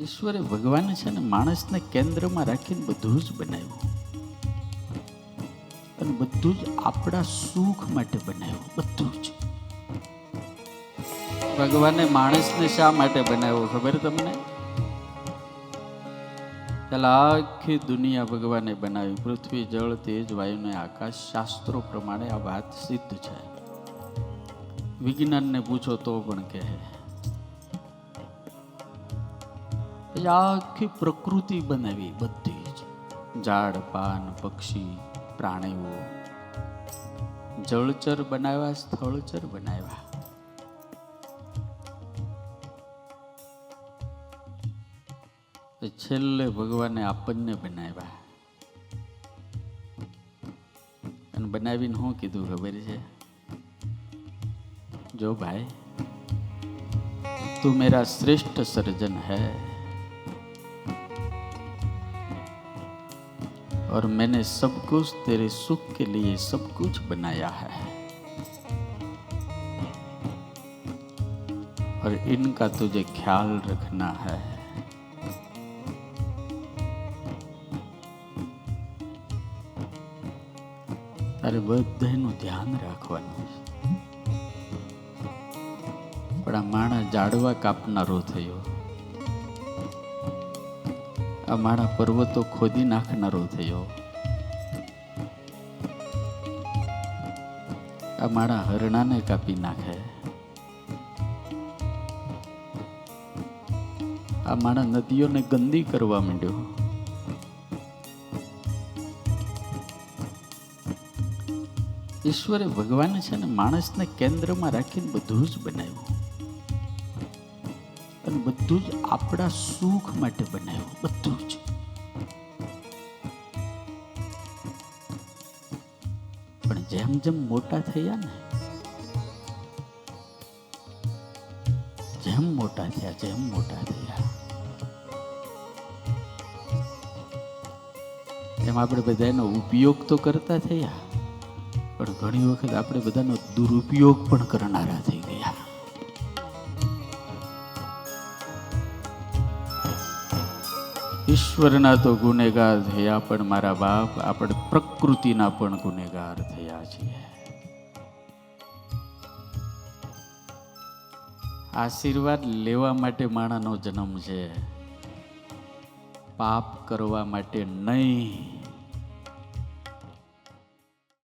ઈશ્વરે ભગવાને છે ને માણસને કેન્દ્રમાં રાખીને બધું જ બનાવ્યું અને બધું જ આપણા સુખ માટે બનાવ્યું. બધું જ ભગવાને માણસને શા માટે બનાવ્યો ખબર તમને? પેલા આખી દુનિયા ભગવાને બનાવી, પૃથ્વી, જળ, તેજ, વાયુ ને આકાશ. શાસ્ત્રો પ્રમાણે આ વાત સિદ્ધ છે. વિજ્ઞાનને પૂછો તો પણ કહે. આખી પ્રકૃતિ બનાવી, બધી જ ઝાડ, પાન, પક્ષી, પ્રાણીઓ, જળચર બનાવ્યા, સ્થળચર બનાવ્યા. છેલ્લે ભગવાને આપણને બનાવ્યા અને બનાવીને શું કીધું ખબર છે? જો ભાઈ, તું મેરા શ્રેષ્ઠ સર્જન है और मैंने सब कुछ तेरे सुख के लिए सब कुछ बनाया है और इनका तुझे ख्याल रखना है. તારે બધાનું ધ્યાન રાખવાનું છે. પણ આ માણા ઝાડવા કાપનારો થયો, આ માણા પર્વતો ખોદી નાખનારો થયો, આ માણા હરણાને કાપી નાખે, આ માણા નદીઓને ગંદી કરવા માંડ્યો. ઈશ્વરે ભગવાને છે ને માણસને કેન્દ્રમાં રાખીને બધું જ બનાવ્યું અને બધું જ આપણા સુખ માટે બનાવ્યું. બધું જ. પણ જેમ જેમ મોટા થયા ને, જેમ મોટા થયા એમ આપણે બધા એનો ઉપયોગ તો કરતા થયા, પણ ઘણી વખત આપણે બધાનો દુરુપયોગ પણ કરનારા થઈ ગયા. ઈશ્વરના તો ગુનેગાર થયા, પણ મારા બાપ આપણે પ્રકૃતિના પણ ગુનેગાર થયા છીએ. આશીર્વાદ લેવા માટે માણાનો જન્મ છે, પાપ કરવા માટે નહીં.